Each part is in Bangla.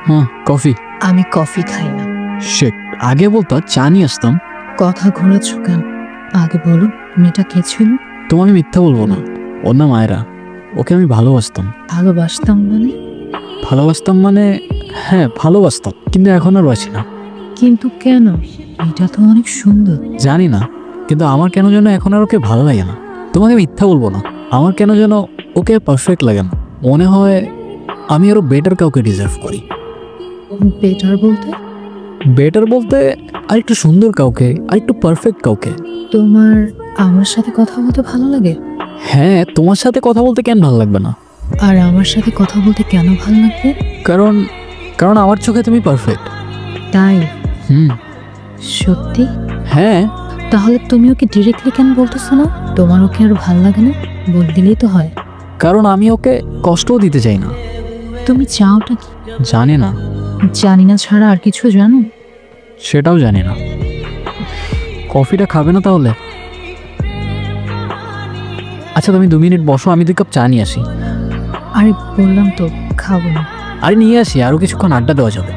হ্যাঁ, কফি। আমি কফি খাই না। শিট, আগে বলতো চা নিয়ে আসতাম। কথা ঘোরাচ্ছ কেন? আগে বলো মেয়েটা কে ছিল? তোমাকে মিথ্যা বলবো না, ওর নাম আয়রা। ওকে আমি ভালোবাসতাম। ভালোবাসতাম মানে? ভালোবাসতাম মানে হ্যাঁ ভালোবাসতাম, কিন্তু এখন আর বাসি না। কিন্তু কেন? এটা তো অনেক সুন্দর। জানি না, কিন্তু আমার কেন যেন এখন আর ওকে ভালো লাগে না। তোমাকে মিথ্যা বলবো না, আমার কেন যেন ওকে পারফেক্ট লাগে না। মনে হয় আমি আরো বেটার কাউকে ডিজার্ভ করি। বেটার বলতে? বেটার বলতে আরেকটু সুন্দর কাউকে, আরেকটু পারফেক্ট কাউকে। তোমার আমার সাথে কথা বলতে ভালো লাগে? হ্যাঁ, তোমার সাথে কথা বলতে কেন ভালো লাগবে না? আর আমার সাথে কথা বলতে কেন ভালো লাগবে? কারণ কারণ আমার চোখে তুমি পারফেক্ট। তাই? হুম। সত্যি? হ্যাঁ। তাহলে তুমি ওকে ডিরেক্টলি কেন বলতেছো না? তোমার ওকে আর ভালো লাগে না? বল দিলেই তো হয়। কারণ আমি ওকে কষ্টও দিতে চাই না। তুমি চাওটা কি? জানি না। জানি না ছাড়া আর কিছু জানো? সেটাও জানি না। কফিটা খাবে না তাহলে? আচ্ছা তুমি 2 মিনিট বসো, আমি 2 কাপ চা নিয়ে আসি। আরে বললাম তো খাবো না। আরে নিয়ে আসি, আরো কিছুক্ষণ আড্ডা দেওয়া যাবে।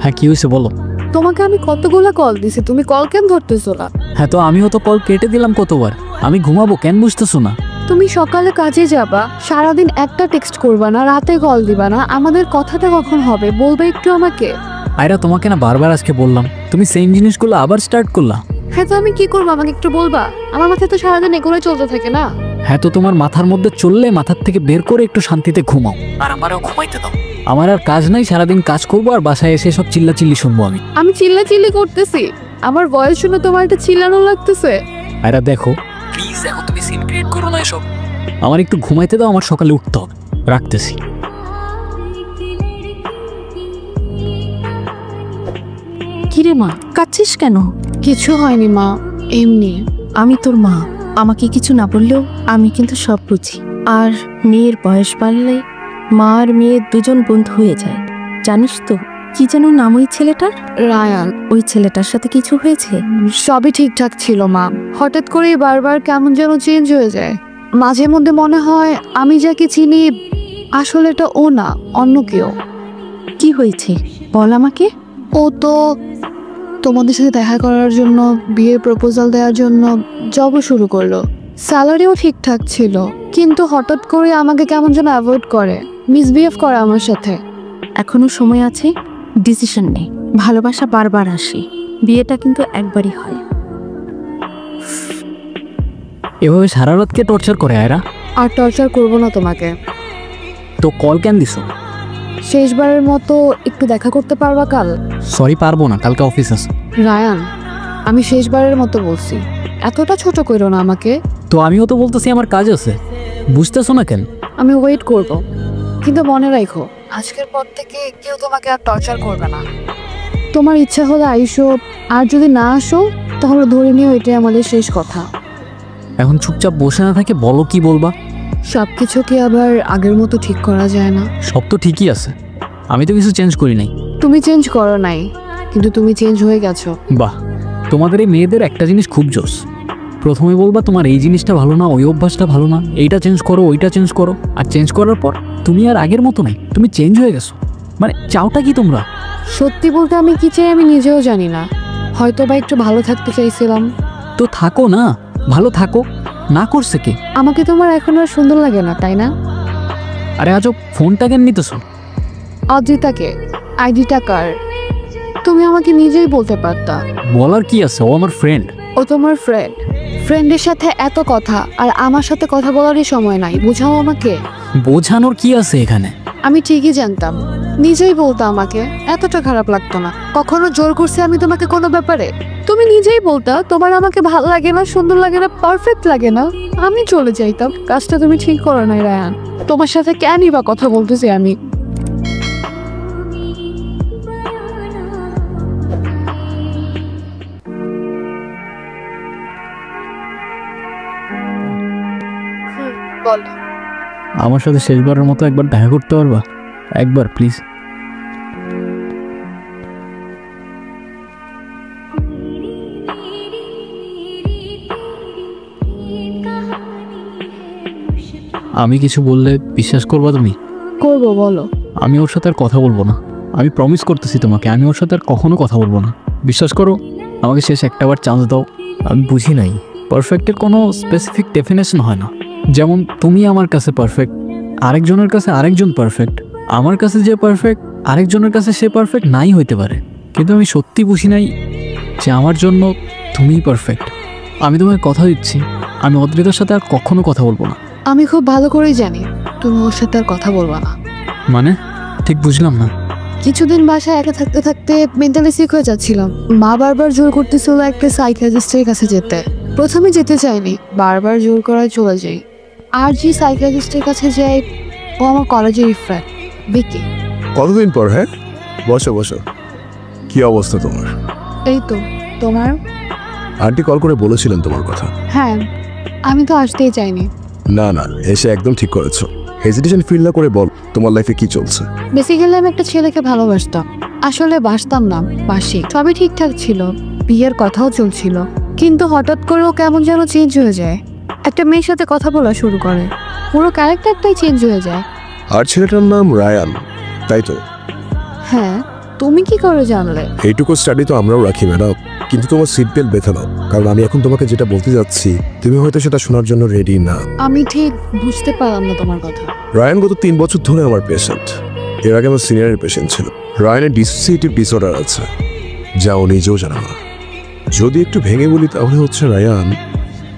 হ্যাঁ, কি হয়েছে বলো। তোমাকে আমি কতগুলো কল দিছি, তুমি কল কেন ধরতেছো না? হ্যাঁ, তো আমিও তো কল কেটে দিলাম কতবার। আমি ঘুমাবো, কেন বুঝতেছো না? তুমি সকালে কাজে যাবা, সারাদিন একটা টেক্সট করবা না, রাতে কল দিবা না, আমাদের কথাটা কখন হবে বলবে একটু আমাকে। আয়রা, তোমাকে না বারবার আজকে বললাম, তুমি সেম জিনিসগুলো আবার স্টার্ট করলা। হ্যাঁ, তো আমি কি করবো আমাকে একটু বলবা? আমার মাথায় তো সারাদিন এগুলোই চলতে থাকে না। হ্যাঁ, তো তোমার মাথার মধ্যে চললে মাথার থেকে বের করে একটু শান্তিতে ঘুমাও, আর আমারও ঘুমাইতে দাও। আমার আর কাজ নাই, সারাদিন কাজ করবো আর বাসায় এসে সব চিল্লাচিল্লি শুনবো আমি। আমি চিল্লাচিল্লি করতেছি? আমার ভয়েস শুনে তোমার এটা চিল্লানো লাগতেছে? আয়রা দেখো প্লিজ, এখন তুমি সিন ক্রিয়েট করো না এসব। আমার একটু ঘুমাইতে দাও, আমার সকালে উঠতে হবে। রাখতেছি। কিরে মা, কাঁদছিস কেন? কিছু হয়নি মা, এমনি। আমি তোর মা, আমাকে কিছু না বললেও আমি কিন্তু সব বুঝি। আর মেয়ের বয়স বাড়লে মা আর মেয়ে দুজন বন্ধু হয়ে যায়। জানিস তো কি যেন নাম ওই ছেলেটার? রায়ান। ওই ছেলেটার সাথে কিছু হয়েছে? সবই ঠিকঠাক ছিল মা, হঠাৎ করেই বারবার কেমন যেন চেঞ্জ হয়ে যায়। মাঝে মধ্যে মনে হয় আমি যাকে চিনি আসলে এটা ও না, অন্য কেউ। কি হয়েছে বল আমাকে। ও তো তোমাদের সাথে দেখা করার জন্য, বিয়ের প্রপোজাল দেওয়ার জন্য জবও শুরু করলো। স্যালারিও ঠিকঠাক ছিল, কিন্তু হঠাৎ করে আমাকে কেমন যেন অ্যাভয়েড করে, মিসবিহেভ করে আমার সাথে। এখনো সময় আছে, ডিসিশন নে। ভালোবাসা বারবার আসে, বিয়েটা কিন্তু একবারই হয়। এভাবে সারা রাতকে টর্চার করে আয়রা? আর টর্চার করবো না তোমাকে। তো কল কেন দিছো? শেষবারের মতো একটু দেখা করতে পারবা কাল? সরি, পারবো না, কালকে অফিস আছে। রায়ান, আমি শেষবারের মতো বলছি, এতটা ছোট করো না আমাকে। তো আমিও তো বলতেছি আমার কাজ আছে, বুঝতেছো না কেন? আমি ওয়েট করব, কিন্তু মনে রাখো আজকের পর থেকে কেউ তোমাকে আর টর্চার করবে না। তোমার ইচ্ছা হলে আইসো, আর যদি না আসো তাহলে ধরে নিও এটাই আমাদের শেষ কথা। এখন চুপচাপ বসে না থাকে বলো কি বলবা। সব কিছু কি আবার আগের মতো ঠিক করা যায় না? সব তো ঠিকই আছে, আমি তো কিছু চেঞ্জ করি নাই। তুমি চেঞ্জ করো নাই, কিন্তু তুমি চেঞ্জ হয়ে গেছো। বাহ, তোমাদের এই মেয়েদের একটা জিনিস খুব জোস। প্রথমে বলবা তোমার এই জিনিসটা ভালো না, ওই অভ্যাসটা ভালো না, এইটা চেঞ্জ করো, ওইটা চেঞ্জ করো, আর চেঞ্জ করার পর তুমি আর আগের মতো নাই, তুমি চেঞ্জ হয়ে গেছো। মানে চাওটা কি তোমরা? সত্যি বলতে আমি কি চাই আমি নিজেও জানি না, হয়তো বা একটু ভালো থাকতে চাইছিলাম। তো থাকো না, ভালো থাকো, না করছে কে? আমাকে তোমার এখন আর সুন্দর লাগে না, তাই না? আরে আজব, ফোনটা কেন নিতেছো? অদ্রিতাকে, আইডিটা কার? তুমি আমাকে নিজেই বলতে পারতা। বলার কি আছে, ও আমার ফ্রেন্ড। ও তোমার ফ্রেন্ড, ফ্রেন্ডের সাথে এত কথা আর আমার সাথে কথা বলারই সময় নাই, বুঝাও আমাকে। বোঝানোর কি আছে এখানে? আমি ঠিকই জানতাম, নিজেই বলতো আমাকে, এতটা খারাপ লাগতো না। কখনো জোর করছে আমি তোমাকে কোনো ব্যাপারে? তুমি নিজেই বলতা তোমার আমাকে ভালো লাগে না, সুন্দর লাগে না, পারফেক্ট লাগে না, আমি চলে যাইতাম। কাজটা তুমি ঠিক করো নাই রায়ান, তোমার সাথে কেনই বা কথা বলতেছি আমি। বল, আমার সাথে শেষবারের মতো একবার দেখা করতে পারবা? একবার প্লিজ। আমি কিছু বললে বিশ্বাস করবা তুমি? করবো, বলো। আমি ওর সাথে আর কথা বলবো না। আমি প্রমিস করতেছি তোমাকে, আমি ওর সাথে আর কখনো কথা বলবো না। বিশ্বাস করো, আমাকে শেষ একটাবার চান্স দাও। আমি বুঝি নাই, পারফেক্টের কোনো স্পেসিফিক ডেফিনেশন হয় না। যেমন তুমি আমার কাছে পারফেক্ট, আরেকজনের কাছে আরেকজন পারফেক্ট। আমার কাছে যে পারফেক্ট, আরেকজনের কাছে সে পারফেক্ট নাই হইতে পারে। কিন্তু আমি সত্যি বুঝি নাই যে আমার জন্য তুমিই পারফেক্ট। আমি তোমায় কথা দিচ্ছি, আমি অদ্রিতার সাথে আর কখনো কথা বলবো না। আমি খুব ভালো করেই জানি তুমি ওর সাথে আর কথা বলবা না। মানে ঠিক বুঝলাম না। কিছুদিন বাসায় একা থাকতে থাকতে মেন্টালি সিক হয়ে যাচ্ছিলাম। মা বারবার জোর করতেছিল একটা সাইকিয়াট্রিস্টের কাছে যেতে। প্রথমে যেতে চাইনি, বারবার জোর করায় চলে যাই। আর যে সাইকিয়াট্রিস্টের কাছে যাই ও আমার কলেজের ফ্রেন্ড বিকি। কতদিন পর? হ্যাঁ, বসো বসো। কি অবস্থা তোমার? এই তো। তোমার? আন্টি কল করে বলেছিলেন তোমার কথা। হ্যাঁ, আমি তো আসতেই চাইনি। না না, এসে একদম ঠিক করেছো। হেজিটেশন ফিল না করে বল তোমার লাইফে কি চলছে। বেসিক্যালি আমি একটা ছেলেকে ভালোবাসতাম। আসলে বাসতাম না, বাসি। সবই ঠিকঠাক ছিল, বিয়ের কথাও চলছিল। কিন্তু হঠাৎ করে ও কেমন যেন চেঞ্জ হয়ে যায়। একটা মেয়ের সাথে কথা বলা শুরু করে, পুরো ক্যারেক্টারটাই চেঞ্জ হয়ে যায়। আর ছেলেটার নাম রায়ান, তাই তো? হ্যাঁ, তুমি কি করে জানলে? এইটুকু স্টাডি তো আমরাও রাখি ম্যাডাম। কিন্তু তোমার সিট বেল্ট বেঁধে নাও, কারণ আমি এখন তোমাকে যেটা বলতে যাচ্ছি তুমি হয়তো সেটা শোনার জন্য রেডি না। আমি ঠিক বুঝতে পারলাম না তোমার কথা। রায়ান গত 3 বছর ধরে আমার পেশেন্ট। এর আগে আমার সিনিয়রের পেশেন্ট ছিল। রায়ানের ডিসোসিয়েটিভ ডিসঅর্ডার আছে, যা ও নিজেও জানে না। যদি একটু ভেঙে বলি তাহলে হচ্ছে রায়ান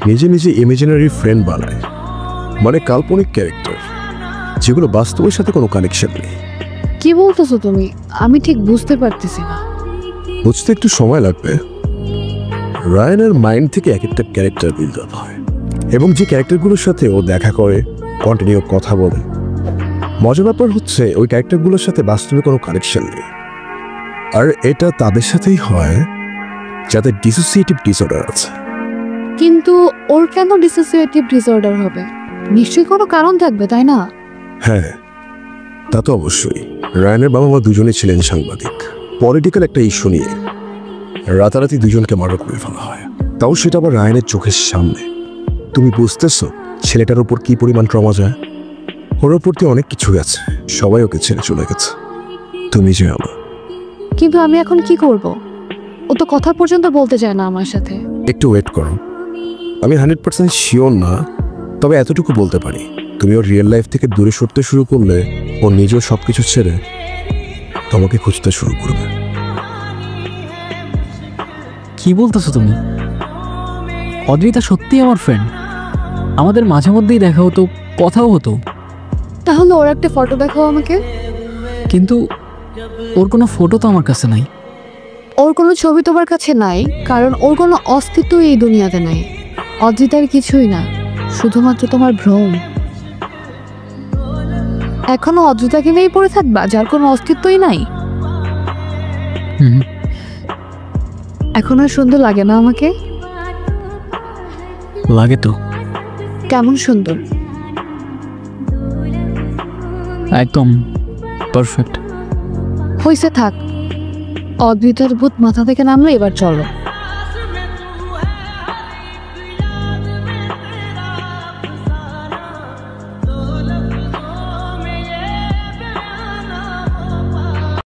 নিজে নিজে ইমাজিনারি ফ্রেন্ড বানায়, মানে কাল্পনিক ক্যারেক্টার, যেগুলো বাস্তবের সাথে কোনো কানেকশন নেই। কি বলতেছো তুমি? আমি ঠিক বুঝতে পারতেছি না। বুঝতে একটু সময় লাগবে। রায়ানের মাইন্ড থেকে এক একটা ক্যারেক্টার বিল্ড আপ হয়, এবং যে ক্যারেক্টারগুলোর সাথে ও দেখা করে, কন্টিনিউ কথা বলে। মজার ব্যাপার হচ্ছে ওই ক্যারেক্টারগুলোর সাথে বাস্তবে কোনো কানেকশন নেই। আর এটা তাদের সাথেই হয় যাদের ডিসোসিয়েটিভ ডিসঅর্ডার আছে। কিন্তু ওর কেন ডিসোসিয়েটিভ ডিসঅর্ডার হবে? নিশ্চয়ই কোনো কারণ থাকবে, তাই না? হ্যাঁ, তা তো অবশ্যই। রায়ানের বাবা মা দুজনেই ছিলেন সাংবাদিক। পলিটিক্যাল একটা ইস্যু নিয়ে রাতারাতি দুজনকে মার্ডার করে ফেলা হয়, তাও সেটা আবার রায়ানের চোখের সামনে। তুমি বুঝতেছো ছেলেটার উপর কি পরিমাণ ট্রমা যায়? ওর ওপর দিয়ে অনেক কিছু গেছে, সবাই ওকে ছেড়ে চলে গেছে, তুমি যে আমার। কিন্তু আমি এখন কি করব? ও তো কথা পর্যন্ত বলতে চায় না আমার সাথে। একটু ওয়েট করো, আমি 100% শিওর না, তবে এতটুকু বলতে পারি তুমি ওর রিয়েল লাইফ থেকে দূরে সরতে শুরু করলে ও নিজেও সবকিছু ছেড়ে তোমাকে খুঁজতে শুরু করবে। কি বলতেছো তুমি? অদ্রিতা সত্যি আমার ফ্রেন্ড, আমাদের মাঝে মধ্যেই দেখা হতো, কথাও হতো। তাহলে ওর একটা ফটো দেখাও আমাকে। কিন্তু ওর কোনো ফটো তো আমার কাছে নাই। ওর কোনো ছবি তোমার কাছে নাই, কারণ ওর কোনো অস্তিত্ব এই দুনিয়াতে নাই। অদ্রিতার কিছুই না, শুধুমাত্র তোমার ভ্রম। এখনো অদ্রিতাকে নিয়েই পড়ে থাকবা, যার কোনো অস্তিত্বই নাই। হুম, এখন আর সুন্দর লাগে না আমাকে? লাগে তো। কেমন সুন্দর? একদম পারফেক্ট। হইছে, থাক। অদ্রিতার ভূত মাথা থেকে নামলে এবার চলো।